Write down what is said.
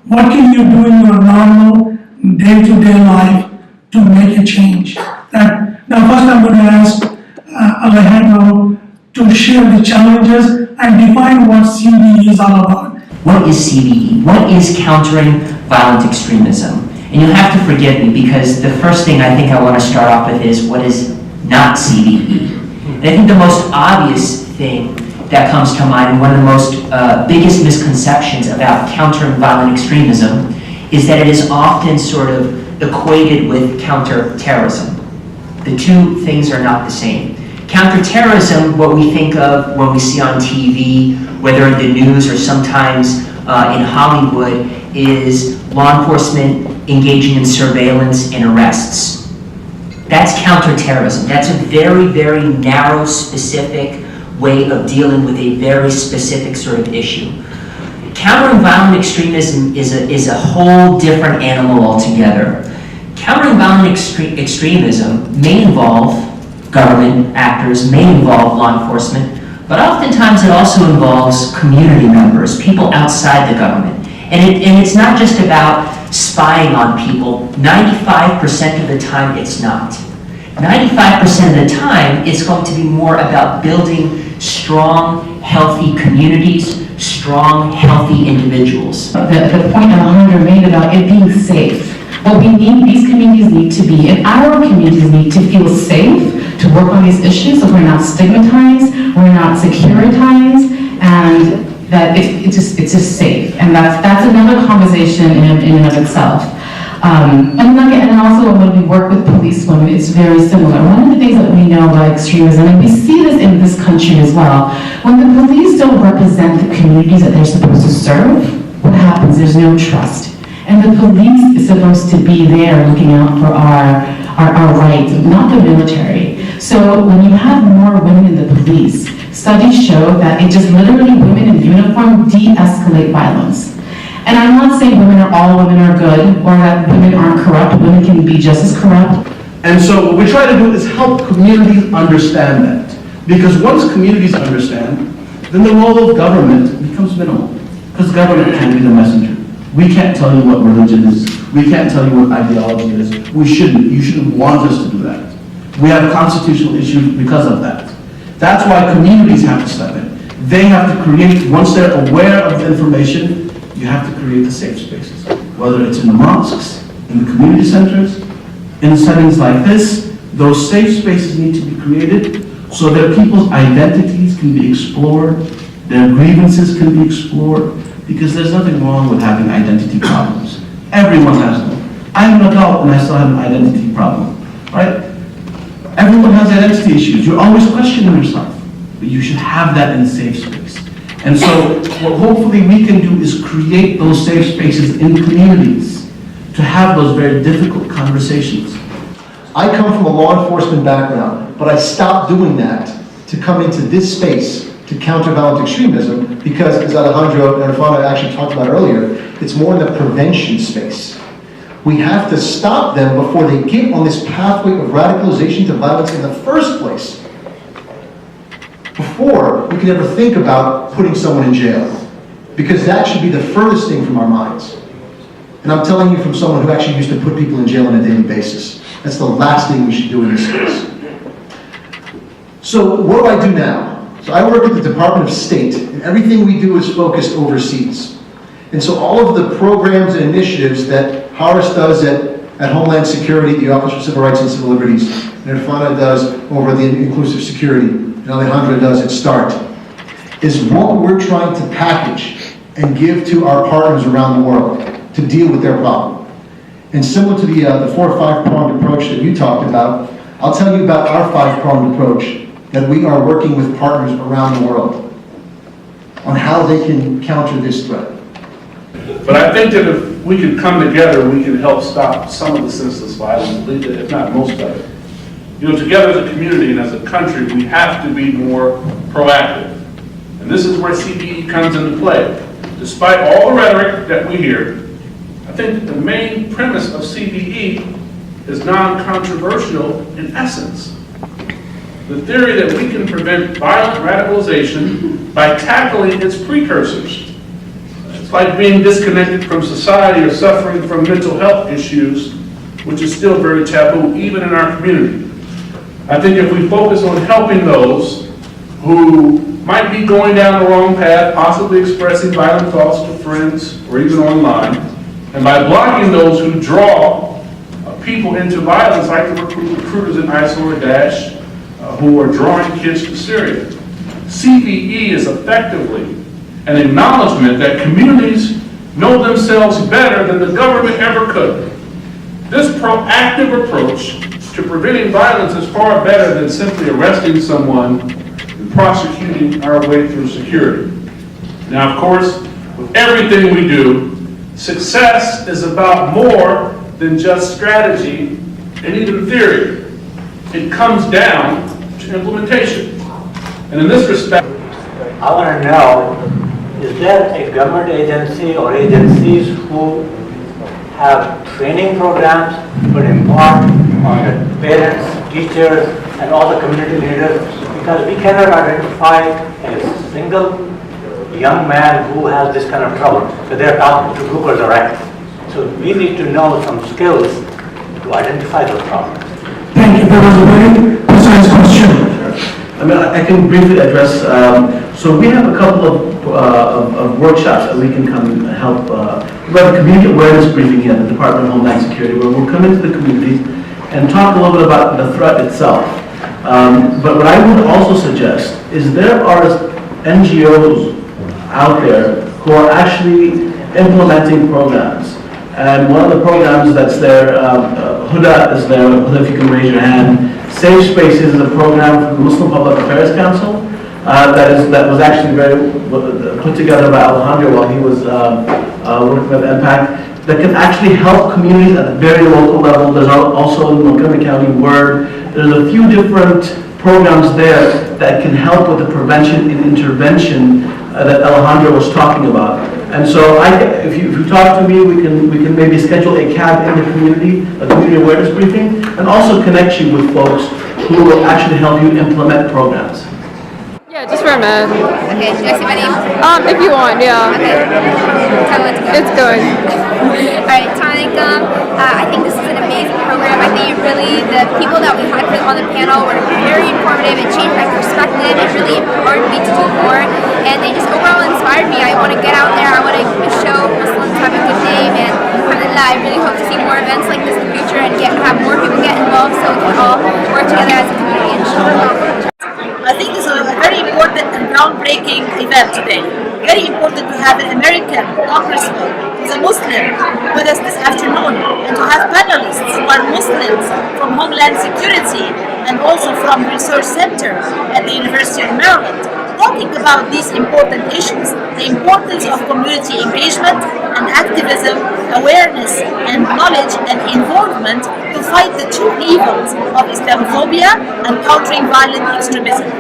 What can you do in your normal day-to-day life to make a change? Now first I'm going to ask Alejandro to share the challenges and define what CBE is all about. What is CBE? What is countering violent extremism? And you'll have to forgive me because the first thing I think I want to start off with is what is not CBE. And I think the most obvious thing that comes to mind and one of the most biggest misconceptions about countering violent extremism is that it is often sort of equated with counterterrorism. The two things are not the same. Counterterrorism, what we think of when we see on TV, whether in the news or sometimes in Hollywood, is law enforcement engaging in surveillance and arrests. That's counterterrorism. That's a very, very narrow, specific way of dealing with a very specific sort of issue. Countering violent extremism is a whole different animal altogether. Countering violent extremism may involve government actors, may involve law enforcement, but oftentimes it also involves community members, people outside the government. And it's not just about spying on people. 95% of the time it's not. 95% of the time it's going to be more about building strong, healthy communities, strong, healthy individuals. The point that Alejandro made about it being safe. What we need, these communities need to be, and our communities need to feel safe to work on these issues so we're not stigmatized, we're not securitized, and that it's just safe. And that's another conversation in and of itself. And also when we work with police women, it's very similar. One of the things that we know about extremism, and we see this in this country as well, when the police don't represent the communities that they're supposed to serve, what happens? There's no trust. And the police is supposed to be there looking out for our rights, not the military. So when you have more women in the police, studies show that it just literally, women in uniform de-escalate violence. And I'm not saying all women are good, or that women aren't corrupt. Women can be just as corrupt. And so what we try to do is help communities understand that. Because once communities understand, then the role of government becomes minimal. Because government can't be the messenger. We can't tell you what religion is. We can't tell you what ideology is. We shouldn't. You shouldn't want us to do that. We have constitutional issues because of that. That's why communities have to step in. They have to create, once they're aware of the information, you have to create the safe spaces. Whether it's in the mosques, in the community centers, in settings like this, those safe spaces need to be created so that people's identities can be explored, their grievances can be explored, because there's nothing wrong with having identity problems. Everyone has them. I'm an adult and I still have an identity problem, right? Everyone has identity issues. You're always questioning yourself, but you should have that in a safe space. And so what hopefully we can do is create those safe spaces in communities to have those very difficult conversations. I come from a law enforcement background, but I stopped doing that to come into this space to counter violent extremism because, as Alejandro and Irfana actually talked about earlier, it's more in the prevention space. We have to stop them before they get on this pathway of radicalization to violence in the first place, before we can ever think about putting someone in jail, because that should be the furthest thing from our minds. And I'm telling you from someone who actually used to put people in jail on a daily basis. That's the last thing we should do in this space. So what do I do now? So I work at the Department of State, and everything we do is focused overseas. And so all of the programs and initiatives that Horace does at Homeland Security, the Office for Civil Rights and Civil Liberties, and Irfana does over the Inclusive Security, and Alejandra does at START, is what we're trying to package and give to our partners around the world to deal with their problem. And similar to the 4 or 5-pronged approach that you talked about, I'll tell you about our 5-pronged approach that we are working with partners around the world on how they can counter this threat. But I think that if we can come together, we can help stop some of the senseless violence, if not most of it. You know, together as a community and as a country, we have to be more proactive. And this is where CBE comes into play. Despite all the rhetoric that we hear, I think the main premise of CBE is non-controversial in essence. The theory that we can prevent violent radicalization by tackling its precursors. It's like being disconnected from society or suffering from mental health issues, which is still very taboo, even in our community. I think if we focus on helping those who might be going down the wrong path, possibly expressing violent thoughts to friends or even online, and by blocking those who draw people into violence, like the recruiters in ISIL or Daesh, who are drawing kids to Syria. CVE is effectively an acknowledgement that communities know themselves better than the government ever could. This proactive approach to preventing violence is far better than simply arresting someone and prosecuting our way through security. Now, of course, with everything we do, success is about more than just strategy and even theory. It comes down to implementation. And in this respect, I want to know, is there a government agency or agencies who have training programs to impart on the parents, teachers, and all the community leaders? Because we cannot identify a single young man who has this kind of trouble. So they're talking to Google Direct. So we need to know some skills to identify those problems. Thank you. That was a very precise question. I mean, I can briefly address, so we have a couple of workshops that we can come and help. We have a community awareness briefing here at the Department of Homeland Security, where we'll come into the communities and talk a little bit about the threat itself. But what I would also suggest is there are NGOs out there who are actually implementing programs. And one of the programs that's there, Huda is there. Huda, if you can raise your hand. Safe Spaces is a program from the Muslim Public Affairs Council that was actually put together by Alejandro while he was working with Impact, that can actually help communities at a very local level. There's also in Montgomery County Word. There's a few different programs there that can help with the prevention and intervention that Alejandro was talking about. And so if you talk to me, we can maybe schedule a cab in the community, a community awareness briefing, and also connect you with folks who will actually help you implement programs. Yeah, just for a minute. Okay, should I say my name? If you want, yeah. Okay. Tell me what's It's good. Alright, Tanika, I think this is an amazing program. I think the people that we had on the panel were very informative. It changed my perspective. It really empowered me to do more. And they just overall inspired me. I want to get out there. I want to show Muslims have a good name. And alhamdulillah, I really hope to see more events like this in the future and have more people get involved so we can all work together as a community, inshallah. I think this is a very important and groundbreaking event today. Very important to have an American congressman who's a Muslim with us this afternoon, and to have panelists who are Muslims from Homeland Security and also from Research Center at the University of Maryland, talking about these important issues, the importance of community engagement and activism, awareness and knowledge and involvement to fight the two evils of Islamophobia and countering violent extremism.